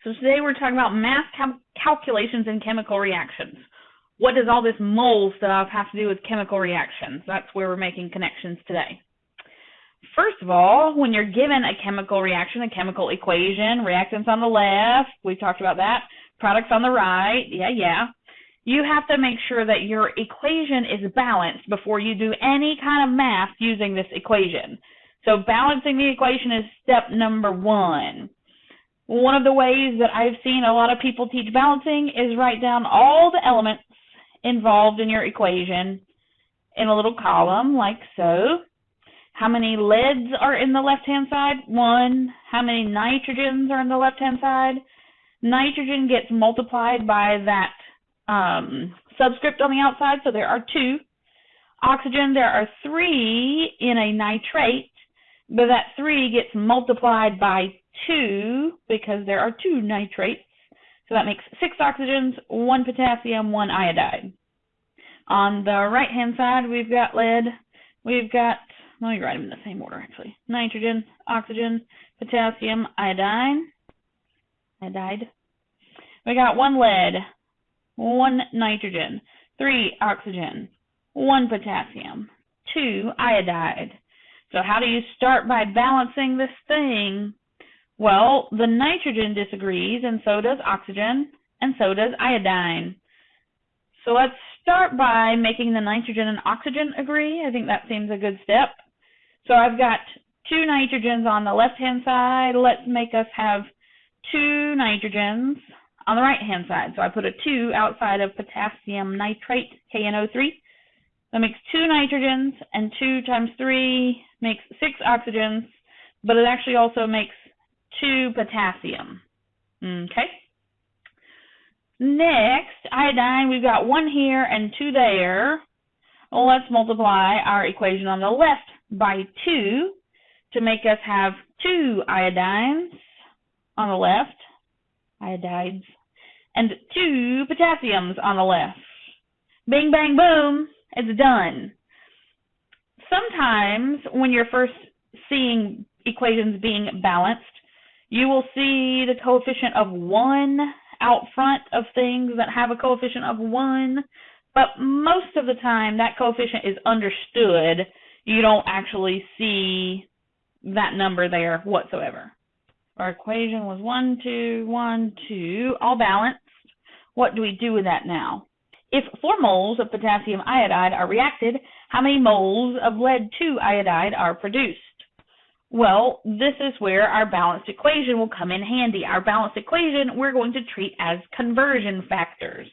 So today we're talking about math calculations and chemical reactions. What does all this mole stuff have to do with chemical reactions? That's where we're making connections today. First of all, when you're given a chemical reaction, a chemical equation, reactants on the left, we talked about that, products on the right, you have to make sure that your equation is balanced before you do any kind of math using this equation. So balancing the equation is step number one. One of the ways that I've seen a lot of people teach balancing is write down all the elements involved in your equation in a little column like so. How many leads are in the left-hand side? 1. How many nitrogens are in the left-hand side? Nitrogen gets multiplied by that subscript on the outside, so there are 2. Oxygen, there are 3 in a nitrate, but that 3 gets multiplied by 2 because there are 2 nitrates. So that makes 6 oxygens, 1 potassium, 1 iodide. On the right-hand side, we've got lead. We've got, let me write them in the same order, actually. Nitrogen, oxygen, potassium, iodide. We got 1 lead, 1 nitrogen, 3 oxygen, 1 potassium, 2 iodide. So how do you start by balancing this thing? Well, the nitrogen disagrees, and so does oxygen, and so does iodine. So let's start by making the nitrogen and oxygen agree. I think that seems a good step. So I've got 2 nitrogens on the left-hand side. Let's make us have 2 nitrogens on the right-hand side. So I put a 2 outside of potassium nitrate, KNO3. That makes 2 nitrogens, and 2 times 3 makes 6 oxygens, but it actually also makes 2 potassium. Okay. Next, iodine, we've got 1 here and 2 there. Well, let's multiply our equation on the left by 2 to make us have 2 iodines on the left, iodides, and 2 potassiums on the left. Bing, bang, boom, it's done. Sometimes when you're first seeing equations being balanced, you will see the coefficient of 1 out front of things that have a coefficient of 1, but most of the time that coefficient is understood. You don't actually see that number there whatsoever. Our equation was 1, 2, 1, 2, all balanced. What do we do with that now? If 4 moles of potassium iodide are reacted, how many moles of lead 2 iodide are produced? Well, this is where our balanced equation will come in handy. Our balanced equation we're going to treat as conversion factors.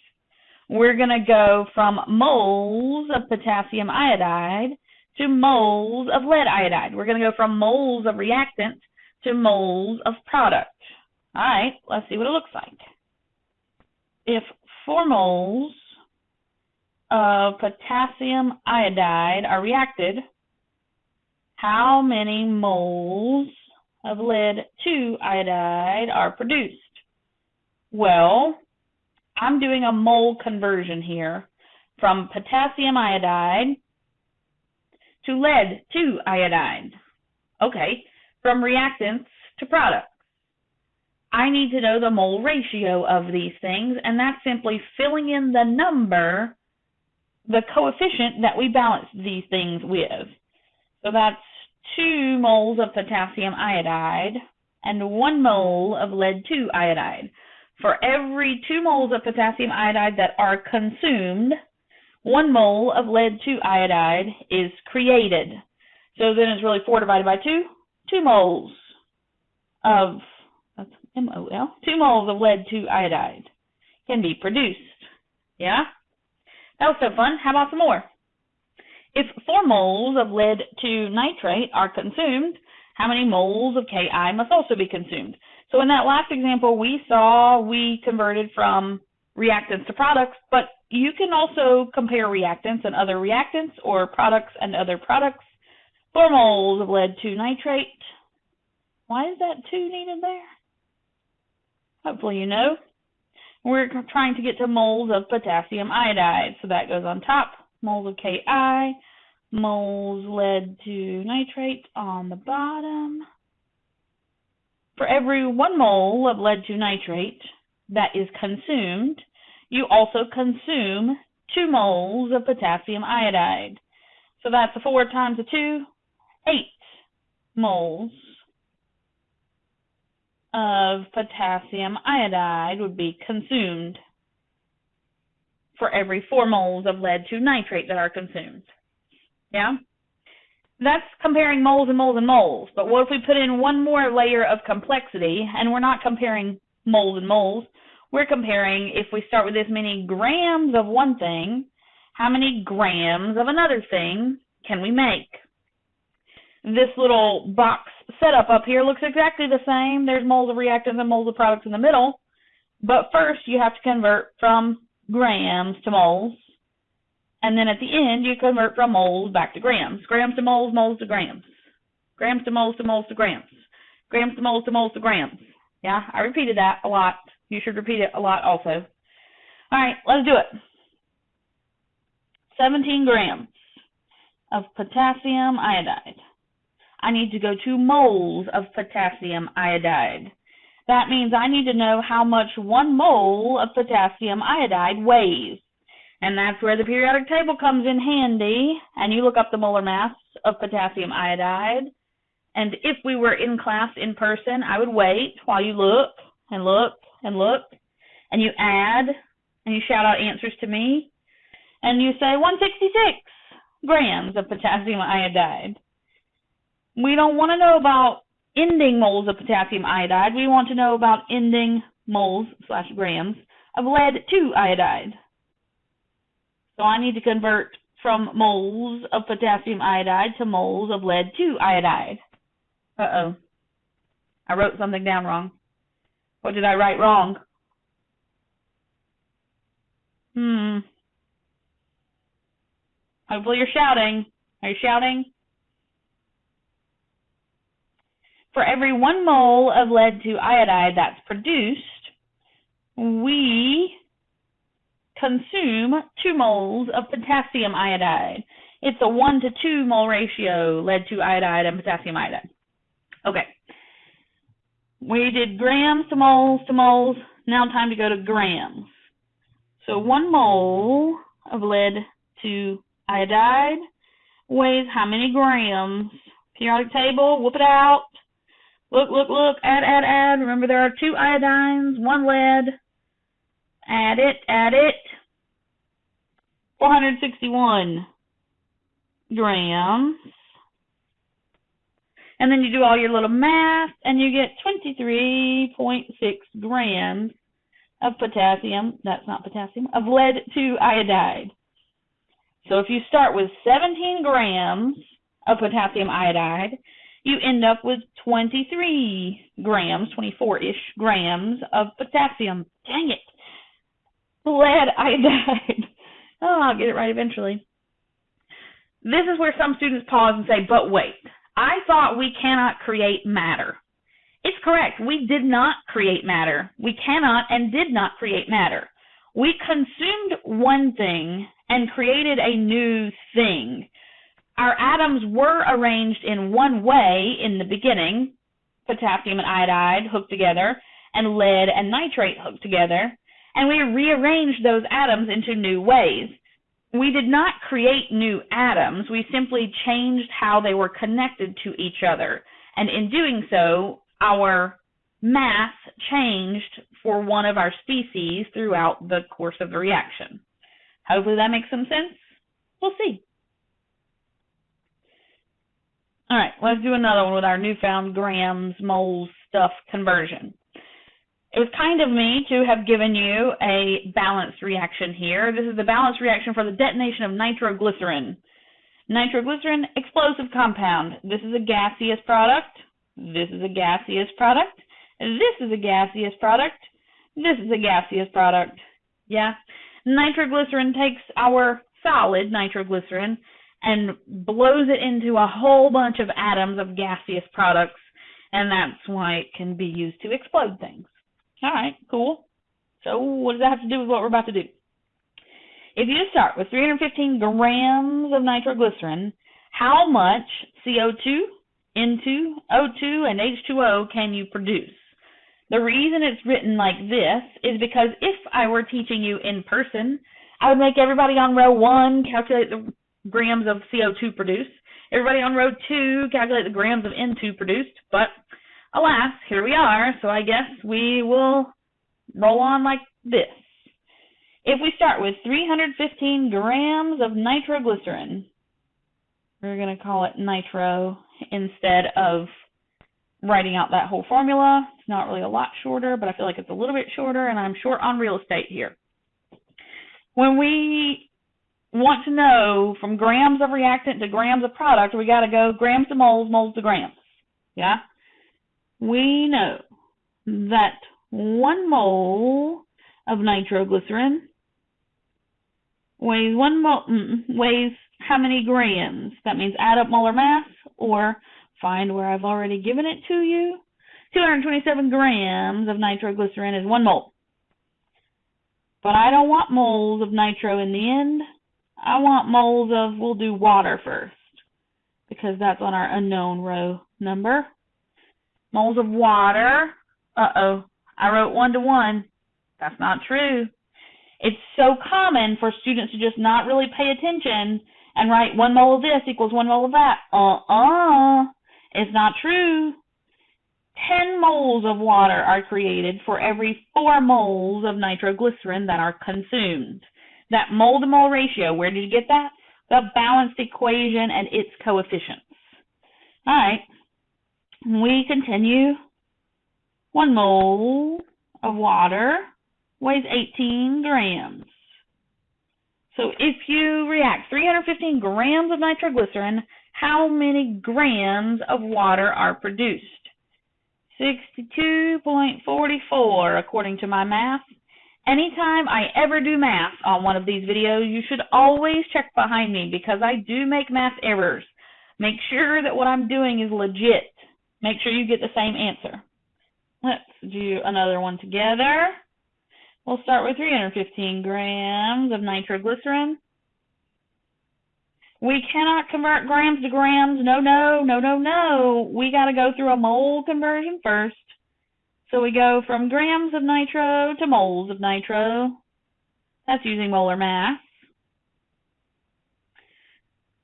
We're going to go from moles of potassium iodide to moles of lead iodide. We're going to go from moles of reactant to moles of product. All right, let's see what it looks like. If 4 moles of potassium iodide are reacted, how many moles of lead 2 iodide are produced? Well, I'm doing a mole conversion here from potassium iodide to lead 2 iodide. Okay, from reactants to products. I need to know the mole ratio of these things, and that's simply filling in the number, the coefficient that we balance these things with. So that's 2 moles of potassium iodide and 1 mole of lead 2 iodide. For every 2 moles of potassium iodide that are consumed, 1 mole of lead 2 iodide is created. So then it's really 4 divided by 2, 2 moles of, that's M-O-L, 2 moles of lead 2 iodide can be produced. Yeah? That was so fun. How about some more? If 4 moles of lead 2 nitrate are consumed, how many moles of Ki must also be consumed? So in that last example, we saw we converted from reactants to products, but you can also compare reactants and other reactants or products and other products. 4 moles of lead 2 nitrate. Why is that 2 needed there? Hopefully you know. We're trying to get to moles of potassium iodide, so that goes on top. Moles of Ki, moles lead 2 nitrate on the bottom. For every 1 mole of lead 2 nitrate that is consumed, you also consume 2 moles of potassium iodide. So that's 4 times 2, 8 moles of potassium iodide would be consumed for every 4 moles of lead 2 nitrate that are consumed. Yeah? That's comparing moles and moles and moles. But what if we put in one more layer of complexity, and we're not comparing moles and moles, we're comparing, if we start with this many grams of one thing, how many grams of another thing can we make? This little box setup up here looks exactly the same. There's moles of reactants and moles of products in the middle. But first, you have to convert from grams to moles. And then at the end, you convert from moles back to grams. Grams to moles, moles to grams. Grams to moles to moles to grams. Grams to moles to moles to grams. Yeah, I repeated that a lot. You should repeat it a lot also. All right, let's do it. 17 grams of potassium iodide. I need to go to moles of potassium iodide. That means I need to know how much 1 mole of potassium iodide weighs. And that's where the periodic table comes in handy. And you look up the molar mass of potassium iodide. And if we were in class in person, I would wait while you look and look and look. And you add and you shout out answers to me. And you say 166 grams of potassium iodide. We don't want to know about ending moles of potassium iodide. We want to know about ending moles/grams of lead 2 iodide. So I need to convert from moles of potassium iodide to moles of lead 2 iodide. Uh-oh. I wrote something down wrong. What did I write wrong? Hopefully you're shouting. Are you shouting? For every 1 mole of lead 2 iodide that's produced, we consume 2 moles of potassium iodide. It's a 1 to 2 mole ratio, lead 2 iodide and potassium iodide. Okay. We did grams to moles to moles. Now time to go to grams. So 1 mole of lead 2 iodide weighs how many grams? Periodic table, whoop it out. Look, look, look, add. Remember there are 2 iodines, 1 lead. Add it. 461 grams. And then you do all your little math, and you get 23.6 grams of potassium, that's not potassium, of lead 2 iodide. So if you start with 17 grams of potassium iodide, you end up with 23 grams, 24-ish grams of potassium. Dang it. Lead iodide. Oh, I'll get it right eventually. This is where some students pause and say, but wait, I thought we cannot create matter. It's correct. We did not create matter. We cannot and did not create matter. We consumed one thing and created a new thing. Our atoms were arranged in one way in the beginning, potassium and iodide hooked together, and lead and nitrate hooked together, and we rearranged those atoms into new ways. We did not create new atoms. We simply changed how they were connected to each other. And in doing so, our mass changed for one of our species throughout the course of the reaction. Hopefully that makes some sense. We'll see. All right, let's do another one with our newfound grams, moles, stuff conversion. It was kind of me to have given you a balanced reaction here. This is the balanced reaction for the detonation of nitroglycerin. Nitroglycerin, explosive compound. This is a gaseous product. This is a gaseous product. This is a gaseous product. This is a gaseous product. Yeah? Nitroglycerin takes our solid nitroglycerin and blows it into a whole bunch of atoms of gaseous products, and that's why it can be used to explode things. All right, cool. So what does that have to do with what we're about to do? If you start with 315 grams of nitroglycerin, how much CO2 N2, O2, and H2O can you produce? The reason it's written like this is because if I were teaching you in person, I would make everybody on row 1 calculate the grams of CO2 produced. Everybody on row 2 calculate the grams of N2 produced. But alas, here we are, so I guess we will roll on like this. If we start with 315 grams of nitroglycerin, we're going to call it nitro instead of writing out that whole formula. It's not really a lot shorter, but I feel like it's a little bit shorter, and I'm short on real estate here. When we want to know from grams of reactant to grams of product, we got to go grams to moles, moles to grams. Yeah? We know that 1 mole of nitroglycerin weighs how many grams? That means add up molar mass or find where I've already given it to you. 227 grams of nitroglycerin is 1 mole. But I don't want moles of nitro in the end. I want moles of, we'll do water first, because that's on our unknown row number. Moles of water. Uh-oh, I wrote 1 to 1. That's not true. It's so common for students to just not really pay attention and write 1 mole of this equals 1 mole of that. It's not true. 10 moles of water are created for every 4 moles of nitroglycerin that are consumed. That mole to mole ratio, where did you get that? The balanced equation and its coefficients. All right, we continue. 1 mole of water weighs 18 grams. So if you react 315 grams of nitroglycerin, how many grams of water are produced? 62.44 according to my math. Anytime I ever do math on one of these videos, you should always check behind me because I do make math errors. Make sure that what I'm doing is legit. Make sure you get the same answer. Let's do another one together. We'll start with 315 grams of nitroglycerin. We cannot convert grams to grams. No. We got to go through a mole conversion first. So we go from grams of nitro to moles of nitro. That's using molar mass.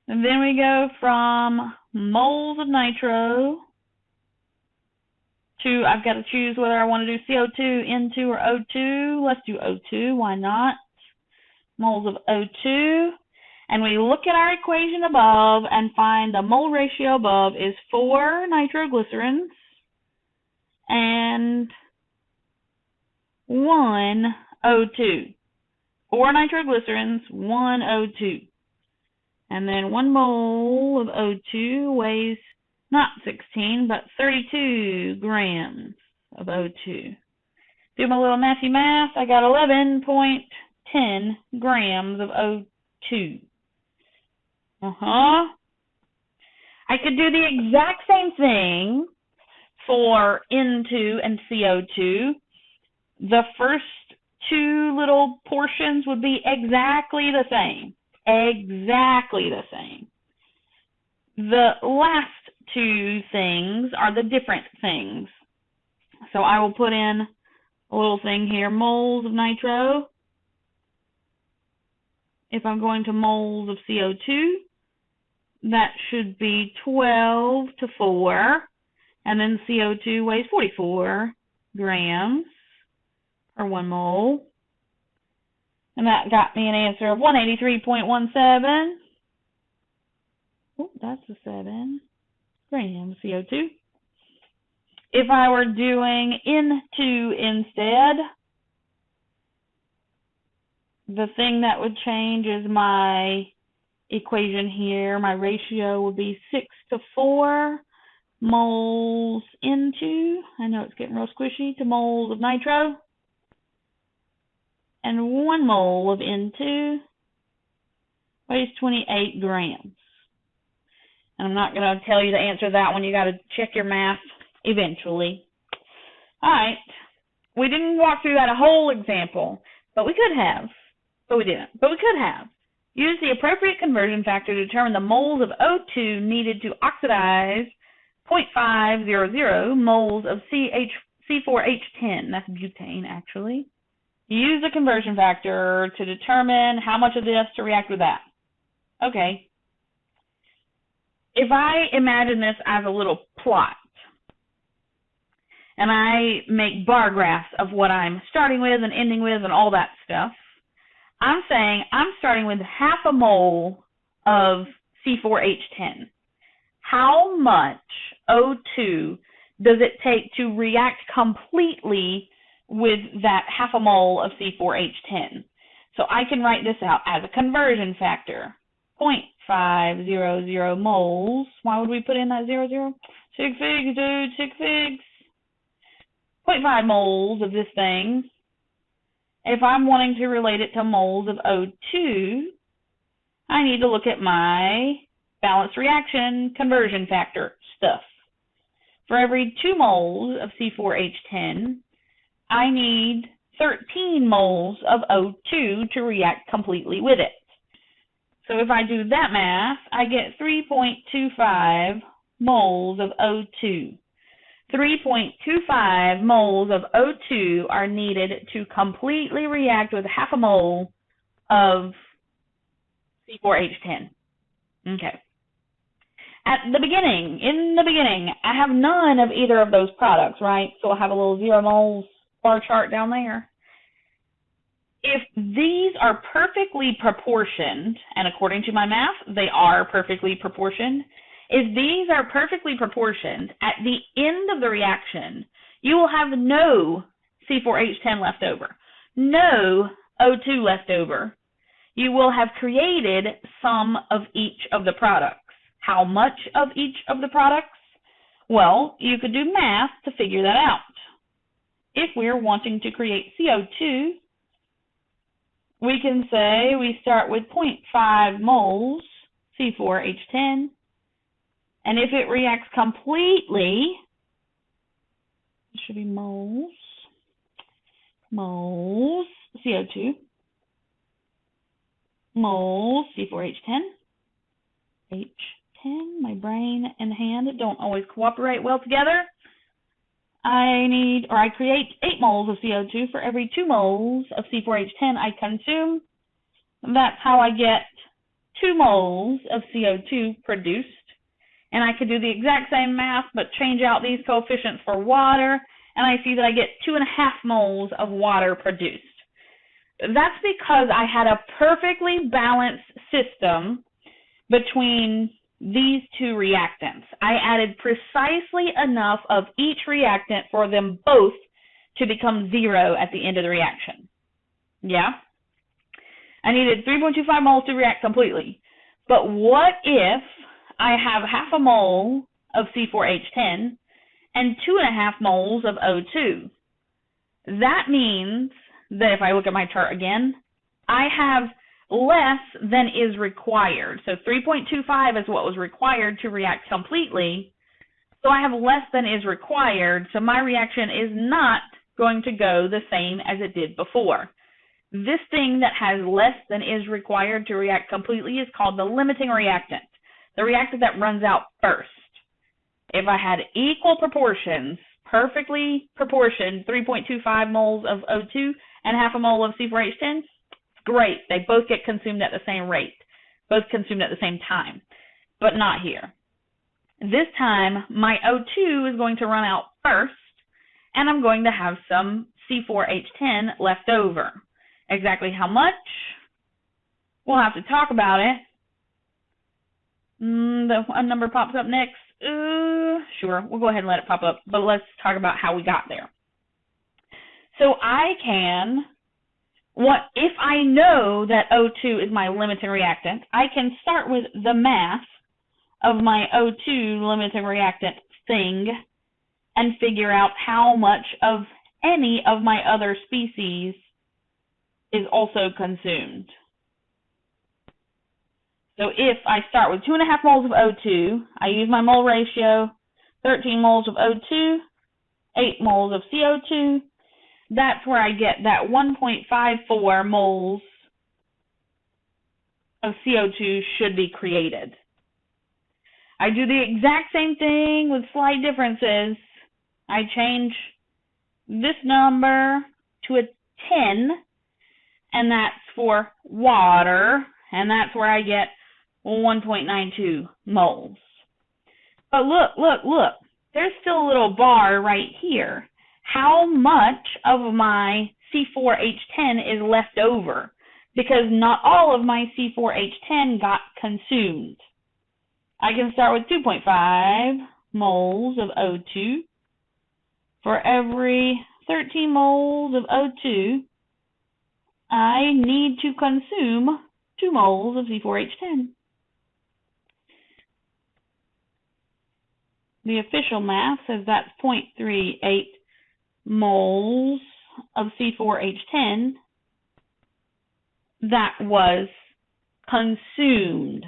And then we go from moles of nitro to, I've got to choose whether I want to do CO2, N2, or O2. Let's do O2. Why not? Moles of O2. And we look at our equation above and find the mole ratio above is 4 nitroglycerins and 1 O2. 4 nitroglycerins, 1 O2. And then 1 mole of O2 weighs not 16, but 32 grams of O2. Do my little mathy math. I got 11.10 grams of O2. I could do the exact same thing for N2 and CO2. The first 2 little portions would be exactly the same. Exactly the same. The last 2 things are the different things. So I will put in a little thing here, moles of nitro. If I'm going to moles of CO2, that should be 12 to 4. And then CO2 weighs 44 grams per 1 mole. And that got me an answer of 183.17. Oh, that's a 7 grams CO2. If I were doing N2 instead, the thing that would change is my equation here. My ratio would be 6 to 4 moles N2. I know it's getting real squishy, to moles of nitro. And 1 mole of N2 weighs 28 grams. And I'm not going to tell you to answer that one. You got to check your math eventually. All right. We didn't walk through that whole example, but we could have. But we didn't. But we could have. Use the appropriate conversion factor to determine the moles of O2 needed to oxidize 0.500 moles of C4H10. That's butane, actually. Use the conversion factor to determine how much of this to react with that. Okay. If I imagine this as a little plot, and I make bar graphs of what I'm starting with and ending with and all that stuff, I'm saying I'm starting with half a mole of C4H10. How much O2 does it take to react completely with that half a mole of C4H10? So I can write this out as a conversion factor. 0.500 moles. Why would we put in that 00? Sig figs, dude, sig figs. 0.5 moles of this thing. If I'm wanting to relate it to moles of O2, I need to look at my balanced reaction conversion factor stuff. For every 2 moles of C4H10, I need 13 moles of O2 to react completely with it. So if I do that math, I get 3.25 moles of O2. 3.25 moles of O2 are needed to completely react with half a mole of C4H10. Okay. In the beginning, I have none of either of those products, right? So I'll have a little 0 moles bar chart down there. If these are perfectly proportioned, and according to my math, they are perfectly proportioned, if these are perfectly proportioned, at the end of the reaction, you will have no C4H10 left over, no O2 left over. You will have created some of each of the products. How much of each of the products? Well, you could do math to figure that out. If we're wanting to create CO2, we can say we start with 0.5 moles C4H10, and if it reacts completely, it should be moles CO2, moles C4H10, H10, my brain and hand don't always cooperate well together. I create 8 moles of CO2 for every 2 moles of C4H10 I consume. That's how I get 2 moles of CO2 produced. And I could do the exact same math, but change out these coefficients for water, and I see that I get 2.5 moles of water produced. That's because I had a perfectly balanced system between these 2 reactants. I added precisely enough of each reactant for them both to become 0 at the end of the reaction. Yeah? I needed 3.25 moles to react completely. But what if I have half a mole of C4H10 and 2.5 moles of O2? That means that if I look at my chart again, I have less than is required. So 3.25 is what was required to react completely. So I have less than is required. So my reaction is not going to go the same as it did before. This thing that has less than is required to react completely is called the limiting reactant, the reactant that runs out first. If I had equal proportions, perfectly proportioned 3.25 moles of O2 and half a mole of C4H10, great. They both get consumed at the same rate, both consumed at the same time, but not here. This time, my O2 is going to run out first, and I'm going to have some C4H10 left over. Exactly how much? We'll have to talk about it. A number pops up next. Sure, we'll go ahead and let it pop up, but let's talk about how we got there. So if I know that O2 is my limiting reactant, I can start with the math of my O2 limiting reactant thing and figure out how much of any of my other species is also consumed. So if I start with 2.5 moles of O2, I use my mole ratio, 13 moles of O2, 8 moles of CO2, that's where I get that 1.54 moles of CO2 should be created. I do the exact same thing with slight differences. I change this number to a 10, and that's for water, and that's where I get 1.92 moles. But look, there's still a little bar right here. How much of my C4H10 is left over? Because not all of my C4H10 got consumed. I can start with 2.5 moles of O2. For every 13 moles of O2, I need to consume 2 moles of C4H10. The official math says that's 0.38 moles of C4H10 that was consumed.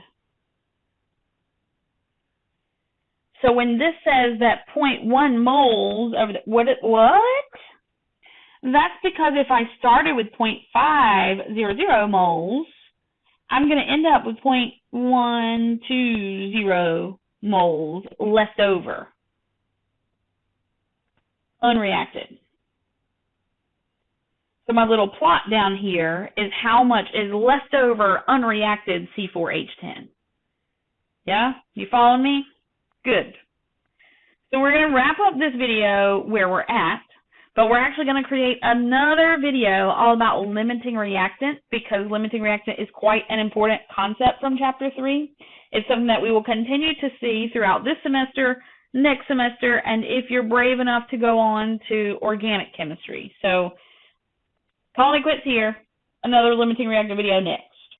So when this says that 0.1 moles of what? That's because if I started with 0.500 moles, I'm going to end up with 0.120 moles left over, unreacted. So my little plot down here is how much is left over unreacted C4H10. Yeah? You following me? Good. So we're going to wrap up this video where we're at, but we're actually going to create another video all about limiting reactant, because limiting reactant is quite an important concept from Chapter 3. It's something that we will continue to see throughout this semester, next semester, and if you're brave enough to go on to organic chemistry. So, calling it quits here. Another limiting reactant video next.